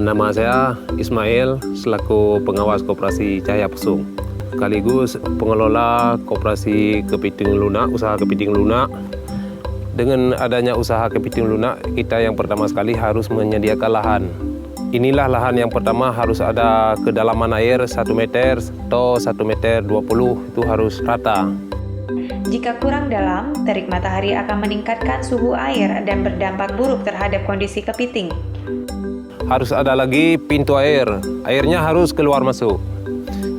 Nama saya Ismail selaku pengawas Koperasi Cahaya Pesung, sekaligus pengelola Koperasi Kepiting Lunak, usaha Kepiting Lunak. Dengan adanya usaha Kepiting Lunak, kita yang pertama sekali harus menyediakan lahan. Inilah lahan yang pertama, harus ada kedalaman air 1 meter atau 1,20 meter, itu harus rata. Jika kurang dalam, terik matahari akan meningkatkan suhu air dan berdampak buruk terhadap kondisi kepiting. Harus ada lagi pintu air, airnya harus keluar masuk.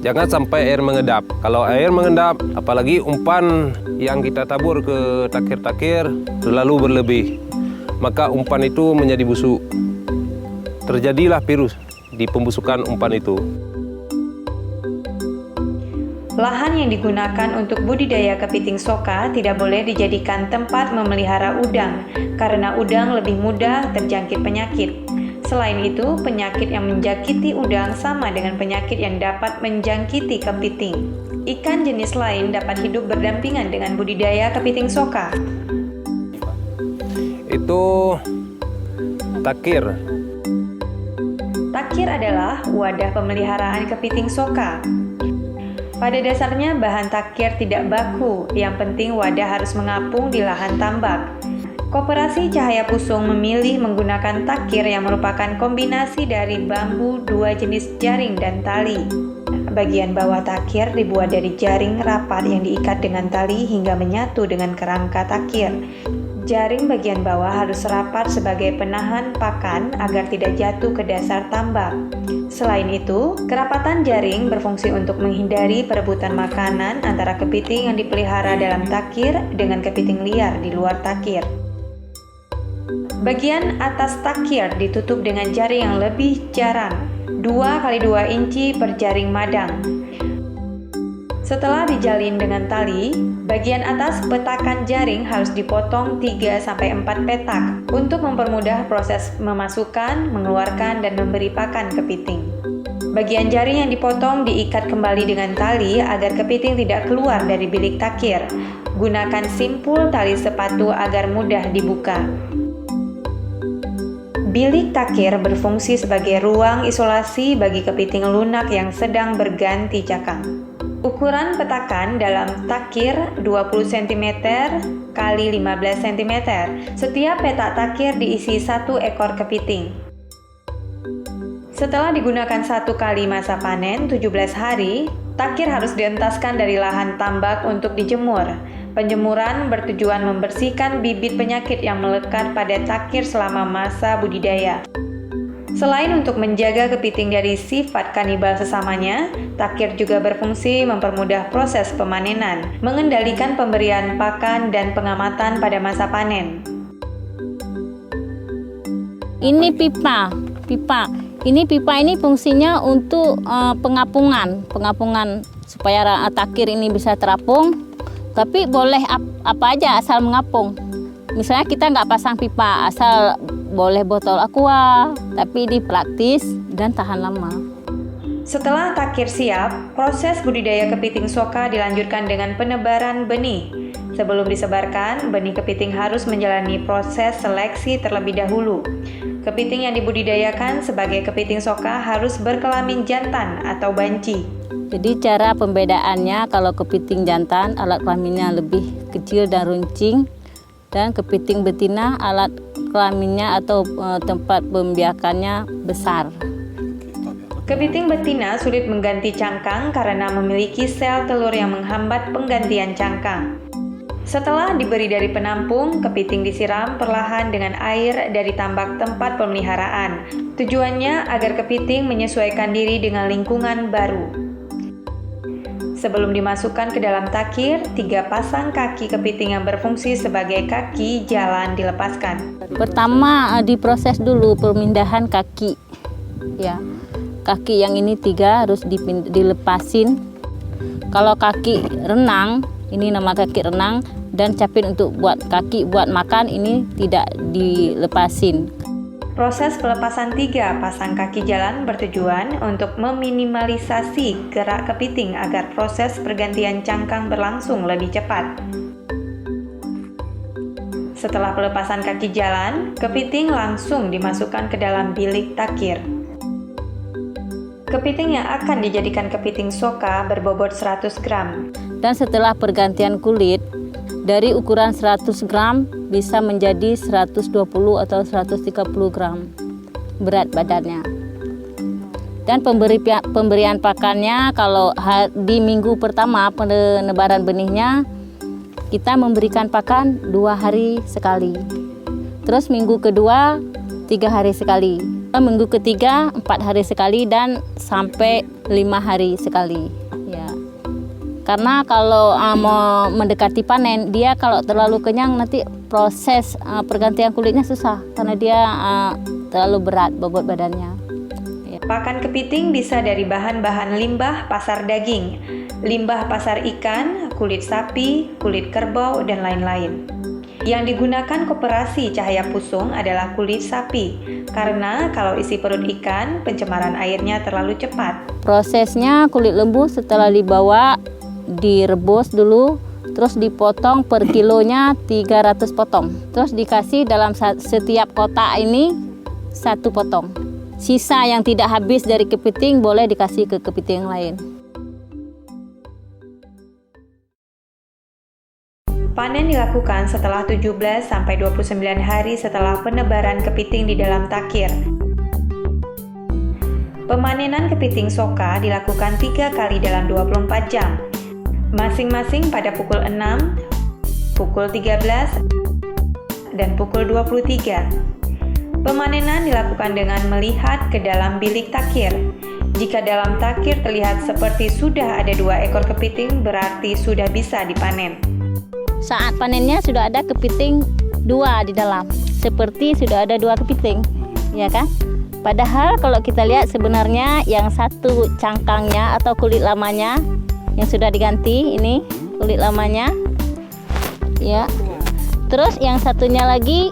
Jangan sampai air mengendap. Kalau air mengendap, apalagi umpan yang kita tabur ke takir-takir terlalu berlebih, maka umpan itu menjadi busuk. Terjadilah virus di pembusukan umpan itu. Lahan yang digunakan untuk budidaya kepiting soka tidak boleh dijadikan tempat memelihara udang, karena udang lebih mudah terjangkit penyakit. Selain itu, penyakit yang menjangkiti udang sama dengan penyakit yang dapat menjangkiti kepiting. Ikan jenis lain dapat hidup berdampingan dengan budidaya kepiting soka. Itu takir. Takir adalah wadah pemeliharaan kepiting soka. Pada dasarnya bahan takir tidak baku, yang penting wadah harus mengapung di lahan tambak. Koperasi Cahaya Pesung memilih menggunakan takir yang merupakan kombinasi dari bambu 2 jenis jaring dan tali. Bagian bawah takir dibuat dari jaring rapat yang diikat dengan tali hingga menyatu dengan kerangka takir. Jaring bagian bawah harus rapat sebagai penahan pakan agar tidak jatuh ke dasar tambak. Selain itu, kerapatan jaring berfungsi untuk menghindari perebutan makanan antara kepiting yang dipelihara dalam takir dengan kepiting liar di luar takir. Bagian atas takir ditutup dengan jaring yang lebih jarang, 2 x 2 inci per jaring madang. Setelah dijalin dengan tali, bagian atas petakan jaring harus dipotong 3-4 petak untuk mempermudah proses memasukkan, mengeluarkan, dan memberi pakan kepiting. Bagian jaring yang dipotong diikat kembali dengan tali agar kepiting tidak keluar dari bilik takir. Gunakan simpul tali sepatu agar mudah dibuka. Bilik takir berfungsi sebagai ruang isolasi bagi kepiting lunak yang sedang berganti cakang. Ukuran petakan dalam takir 20 cm x 15 cm. Setiap petak takir diisi 1 ekor kepiting. Setelah digunakan 1 kali masa panen 17 hari, takir harus dientaskan dari lahan tambak untuk dijemur. Penjemuran bertujuan membersihkan bibit penyakit yang melekat pada takir selama masa budidaya. Selain untuk menjaga kepiting dari sifat kanibal sesamanya, takir juga berfungsi mempermudah proses pemanenan, mengendalikan pemberian pakan dan pengamatan pada masa panen. Ini pipa. Ini pipa ini fungsinya untuk pengapungan supaya takir ini bisa terapung. Tapi boleh apa aja asal mengapung. Misalnya kita nggak pasang pipa, asal boleh botol aqua, tapi ini praktis dan tahan lama. Setelah takir siap, proses budidaya kepiting soka dilanjutkan dengan penebaran benih. Sebelum disebarkan, benih kepiting harus menjalani proses seleksi terlebih dahulu. Kepiting yang dibudidayakan sebagai kepiting soka harus berkelamin jantan atau banci. Jadi cara pembedaannya, kalau kepiting jantan alat kelaminnya lebih kecil dan runcing, dan kepiting betina alat kelaminnya atau tempat pembiakannya besar. Kepiting betina sulit mengganti cangkang karena memiliki sel telur yang menghambat penggantian cangkang. Setelah diberi dari penampung, kepiting disiram perlahan dengan air dari tambak tempat pemeliharaan. Tujuannya agar kepiting menyesuaikan diri dengan lingkungan baru. Sebelum dimasukkan ke dalam takir, 3 pasang kaki kepiting yang berfungsi sebagai kaki jalan dilepaskan. Pertama diproses dulu pemindahan kaki. Ya, kaki yang ini 3 harus dilepasin. Kalau kaki renang, ini nama kaki renang, dan capit untuk buat kaki buat makan ini tidak dilepasin. Proses pelepasan 3 pasang kaki jalan bertujuan untuk meminimalisasi gerak kepiting agar proses pergantian cangkang berlangsung lebih cepat. Setelah pelepasan kaki jalan, kepiting langsung dimasukkan ke dalam bilik takir. Kepiting yang akan dijadikan kepiting soka berbobot 100 gram. Dan setelah pergantian kulit, dari ukuran 100 gram bisa menjadi 120 atau 130 gram berat badannya. Dan pemberian pakannya, kalau di minggu pertama penebaran benihnya, kita memberikan pakan 2 hari sekali. Terus minggu kedua 3 hari sekali. Minggu ketiga 4 hari sekali dan sampai 5 hari sekali. Ya. Karena kalau mau mendekati panen, dia kalau terlalu kenyang nanti proses pergantian kulitnya susah karena dia terlalu berat bobot badannya. Ya. Pakan kepiting bisa dari bahan-bahan limbah pasar daging, limbah pasar ikan, kulit sapi, kulit kerbau, dan lain-lain. Yang digunakan koperasi Cahaya Pusung adalah kulit sapi, karena kalau isi perut ikan, pencemaran airnya terlalu cepat. Prosesnya kulit lembu setelah dibawa, direbus dulu, terus dipotong per kilonya 300 potong. Terus dikasih dalam setiap kotak ini 1 potong. Sisa yang tidak habis dari kepiting boleh dikasih ke kepiting lain. Panen dilakukan setelah 17-29 hari setelah penebaran kepiting di dalam takir. Pemanenan kepiting soka dilakukan 3 kali dalam 24 jam, masing-masing pada pukul 6, pukul 13, dan pukul 23. Pemanenan dilakukan dengan melihat ke dalam bilik takir. Jika dalam takir terlihat seperti sudah ada 2 ekor kepiting, berarti sudah bisa dipanen. Saat panennya sudah ada kepiting 2 di dalam, seperti sudah ada 2 kepiting, ya kan? Padahal kalau kita lihat sebenarnya yang satu cangkangnya atau kulit lamanya yang sudah diganti, ini kulit lamanya, ya. Terus yang satunya lagi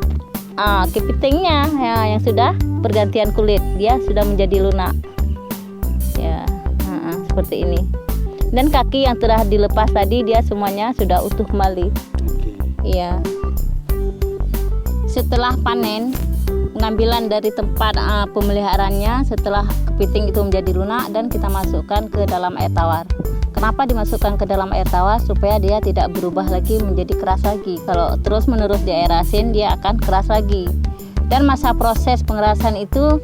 kepitingnya ya, yang sudah pergantian kulit, dia sudah menjadi lunak, ya, seperti ini. Dan kaki yang telah dilepas tadi dia semuanya sudah utuh kembali. Iya. Setelah panen, pengambilan dari tempat pemeliharaannya setelah kepiting itu menjadi lunak dan kita masukkan ke dalam air tawar. Kenapa dimasukkan ke dalam air tawar? Supaya dia tidak berubah lagi menjadi keras lagi. Kalau terus menerus di air asin, dia akan keras lagi. Dan masa proses pengerasan itu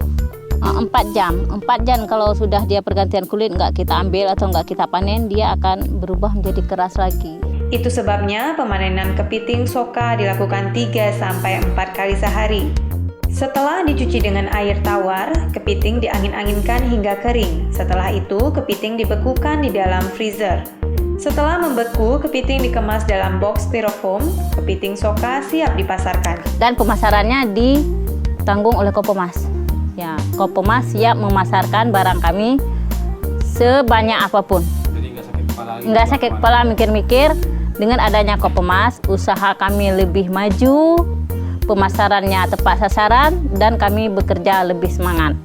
4 jam. 4 jam kalau sudah dia pergantian kulit, nggak kita ambil atau nggak kita panen, dia akan berubah menjadi keras lagi. Itu sebabnya pemanenan kepiting soka dilakukan 3-4 kali sehari. Setelah dicuci dengan air tawar, kepiting diangin-anginkan hingga kering. Setelah itu, kepiting dibekukan di dalam freezer. Setelah membeku, kepiting dikemas dalam box styrofoam. Kepiting soka siap dipasarkan. Dan pemasarannya ditanggung oleh Kopomas. Ya, Kopomas siap memasarkan barang kami sebanyak apapun. Jadi nggak sakit kepala mikir-mikir. Dengan adanya Kopomas, usaha kami lebih maju, pemasarannya tepat sasaran, dan kami bekerja lebih semangat.